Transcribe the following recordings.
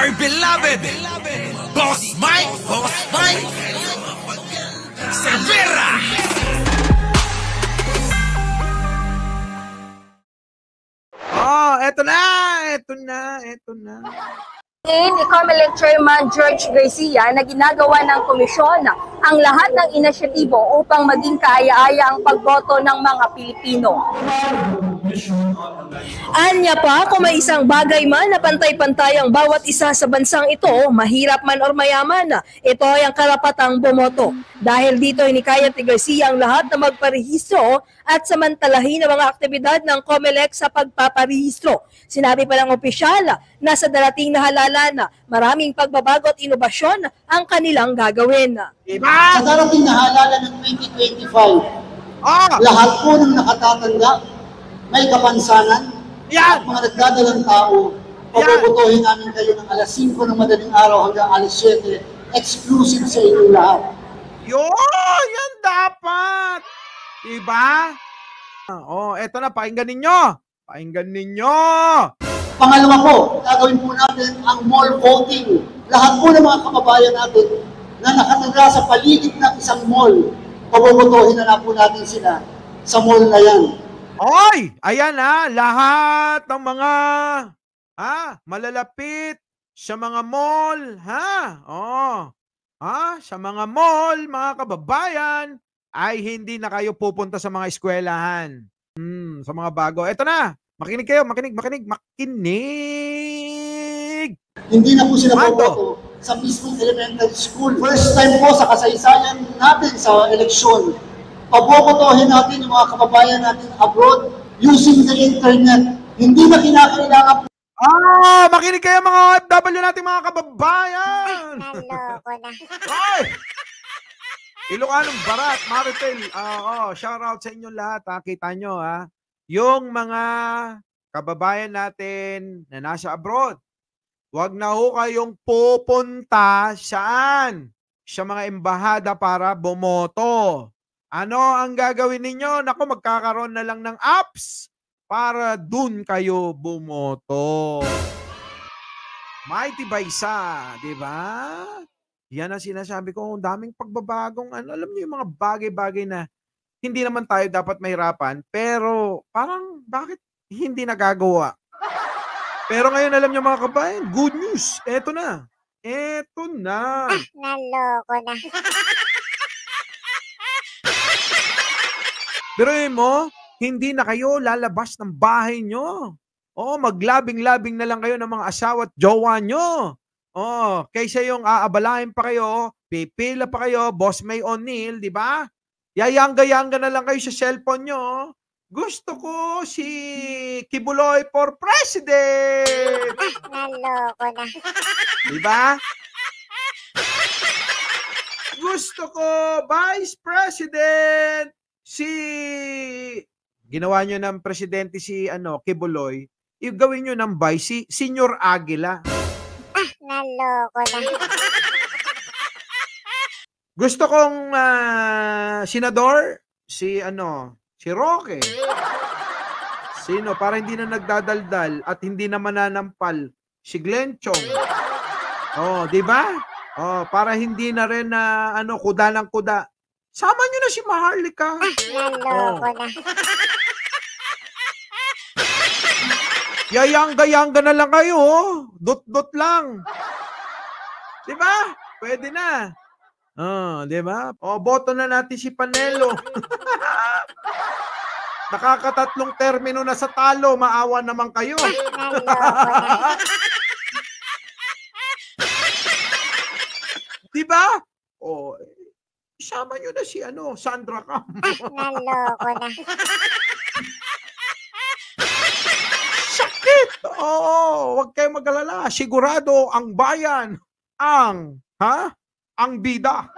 my beloved Boss Mike Severa. Eto na. Ni Comelec Chairman George Garcia na ginagawa ng komisyon ang lahat ng inisyatibo upang maging kaaya-aya ang pagboto ng mga Pilipino. Anya pa, kung may isang bagay man na pantay-pantay ang bawat isa sa bansang ito, mahirap man or mayaman, ito ay ang karapatang bumoto. Dahil dito hinikayat ni Garcia ang lahat na magparehistro at samantalahin ang mga aktibidad ng Comelec sa pagpaparehistro. Sinabi pa ng opisyal na sa darating na halalan, maraming pagbabago at inobasyon ang kanilang gagawin. Sa darating na halalan ng 2025, lahat po ng nakatatanda, may kapansanan, at mga nagdadalang tao, pabobotohin namin kayo ng alas 5 ng madaling araw hanggang alas 7, exclusive sa inyong lahat. Yan dapat. Diba? Eto na, pakinggan ninyo. Pangalawa po, gagawin po natin ang mall voting. Lahat po ng mga kababayan natin na nakatira sa paligid ng isang mall, pabobotohin na po natin sila sa mall na yan. Ayan lahat ng mga malalapit sa mga mall, sa mga mall, mga kababayan, ay hindi na kayo pupunta sa mga eskwelahan. Sa mga bago. Eto na, makinig kayo, makinig. Hindi na po sila boboto sa mismong elementary school. First time po sa kasaysayan natin sa eleksyon, pabobotohin natin yung mga kababayan natin abroad using the internet. Hindi na kinakailangan po. Makinig kayo mga OFW natin mga kababayan. Naloko na. Ilocanong Barat, Maritel, shout out sa inyo lahat. Kita nyo yung mga kababayan natin na nasa abroad. Huwag na ho kayong pupunta saan? Sa mga embahada para bumoto. Ano ang gagawin ninyo? Naku, magkakaroon na lang ng apps para dun kayo bumoto. Mighty Baysa, di ba? Yan ang sinasabi ko, ang daming pagbabagong, alam niyo yung mga bagay-bagay na hindi naman tayo dapat mahirapan, pero parang bakit hindi nagagawa? Pero ngayon alam niyo mga kabayan, good news, eto na. Naloko na. Pero mo, hindi na kayo lalabas ng bahay nyo. Maglabing-labing na lang kayo ng mga asawa at jowa nyo. Kaysa yung aabalahin pa kayo, pipila pa kayo, Boss May O'Neil, di ba? Yayangga-yangga na lang kayo sa cellphone nyo. Gusto ko si Kibuloy for President. Naloko na. Di ba? Gusto ko Vice President ginawa nyo ng presidente si Kibuloy, gawin nyo ng vice si Senyor Aguila. Naloko na. Gusto kong senador si Roque. Sino? Para hindi na nagdadaldal at hindi na mananampal si Glenn Chong. Di ba? Para hindi na rin kuda ng kuda. Sama nyo na si Maharlika. Naloko na. Yayangga-yangga na lang kayo. Dot-dot lang. Diba? Pwede na. Diba? Boto na natin si Panelo. Nakakatatlong termino na sa talo. Maawa naman kayo. Naloko na. Diba? Isama nyo na si Sandra Cam. Naloko na. Sakit! Huwag kayong mag-alala. Sigurado ang bayan ang bida.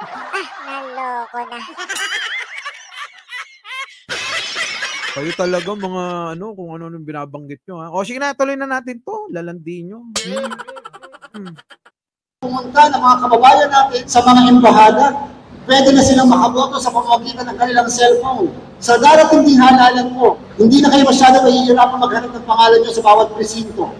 Naloko na. Kayo talaga mga kung ano binabanggit nyo sige na, tuloy na natin to. Lalandi nyo. Pumunta ng mga kababayan natin sa mga embahada. Pwede na silang makaboto sa pamamagitan ng kanilang cellphone. Sa darating din halalan po, hindi na kayo masyado mahihirapan maghanap ng pangalan nyo sa bawat presinto.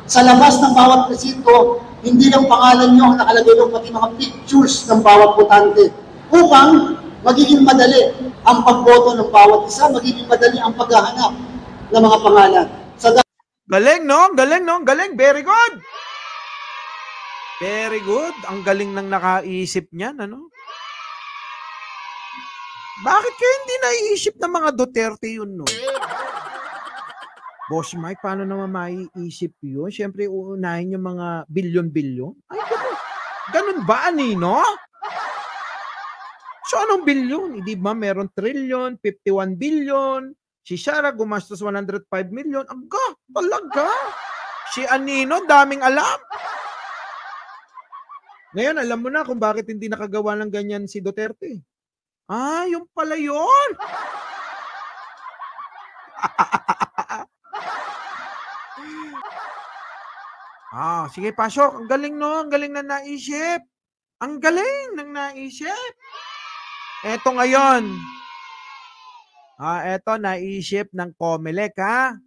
Sa labas ng bawat presinto, hindi lang pangalan nyo ang nakalagay doon, pati mga pictures ng bawat botante upang magiging madali ang pagboto ng bawat isa, magiging madali ang paghahanap ng mga pangalan. Galing, no? Galing, no? Galing. Very good. Very good. Ang galing ng nakaisip niyan, ano? Bakit kayo hindi naiisip ng mga Duterte yun, no? Boss Mike, paano naman maiisip yun? Siyempre, uunahin yung mga bilyon-bilyon. Ay, ganun ba, Anino? So, anong bilyon? Hindi ba meron trillion, 51 billion? Si Sara gumastos 105 million. Aga, talaga. Si Anino, daming alam. Ngayon, alam mo na kung bakit hindi nakagawa ng ganyan si Duterte. Ah, yung pala yun. Sige, pasok. Ang galing, no? Ang galing na naisip. Ang galing ng naisip. Eto ngayon. Eto, naisip ng Comelec, ha?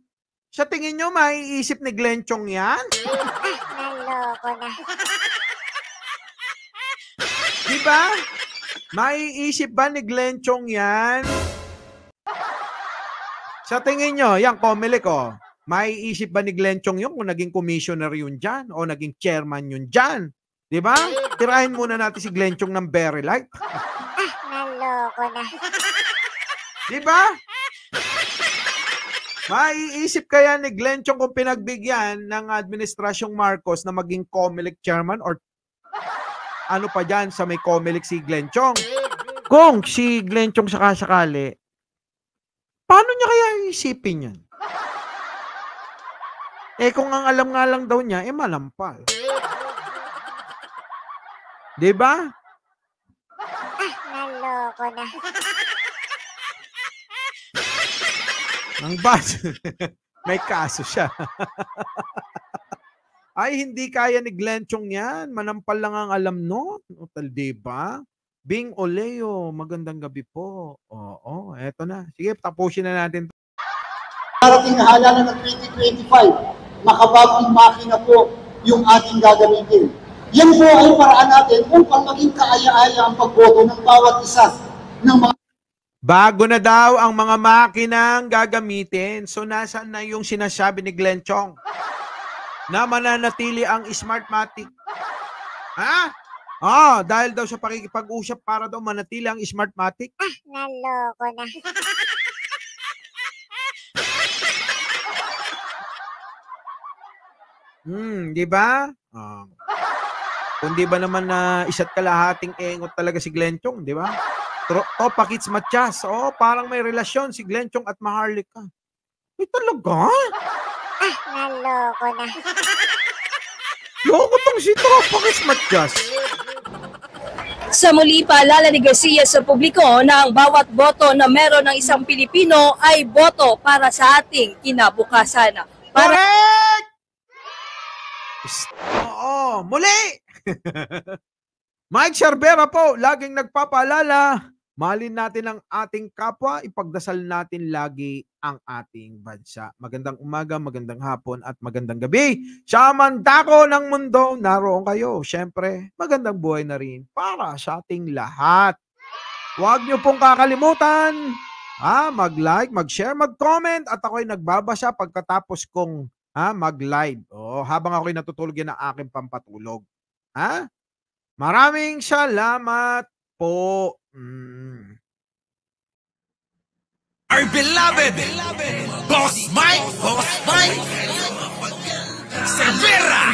Sa tingin nyo, maiisip ni Glenn Chong yan? Naloko na. Diba? Maiisip ba ni Glenn Chong yan? Sa tingin nyo, yan, Comelec, oh. Maiisip ba ni Glenn Chong yun kung naging commissioner yun dyan o naging chairman yun dyan? Diba? Tirahin muna natin si Glenn Chong ng Very Light. Naloko na. Diba? Maiisip kaya ni Glenn Chong kung pinagbigyan ng Administrasyong Marcos na maging Comelec chairman or ano pa dyan sa may Comelec si Glenn Chong? Kung si Glenn Chong sakasakali, paano niya kaya isipin yan? Kung ang alam nga lang daw niya, malampal. Diba? Naloko na. Ang bas. May kaso siya. Ay, hindi kaya ni Glenn Chong yan. Manampal lang ang alam no. Diba? Bing Oleo, magandang gabi po. Oo, eto na. Sige, tapusin na natin. Darating na halalan ng 2025, makabagong makina po yung ating gagamitin. Yan po ay paraan natin upang maging kaaya-aya ang pagboto ng bawat isa ng mga Bago na daw ang mga makinang gagamitin. So, nasaan na yung sinasabi ni Glenn Chong? Na mananatili ang Smartmatic. Ha? Dahil daw sa pakikipag-usap para daw manatili ang Smartmatic. Naloko na. Di ba? Kung di ba naman na isa't kalahating engot talaga si Glenn Chong, di ba? Pakits Matias. Parang may relasyon si Glenn Chong at Maharlika. Ay, talaga? Naloko na. Loko tong si Pakits Matias. Sa muli paalala ni Garcia sa publiko na ang bawat boto na meron ng isang Pilipino ay boto para sa ating kinabukasan. Correct! Muli! Mike Cervera po, laging nagpapaalala, mahalin natin ang ating kapwa, ipagdasal natin lagi ang ating bansa. Magandang umaga, magandang hapon, at magandang gabi. Sa mandako ng mundo, naroon kayo. Siyempre, magandang buhay na rin para sa ating lahat. Huwag niyo pong kakalimutan, mag-like, mag-share, mag-comment, at ako'y nagbabasa pagkatapos kong mag-live. Habang ako'y natutulog yan ang aking pampatulog. Maraming salamat po. Our beloved Boss Mike Cervera.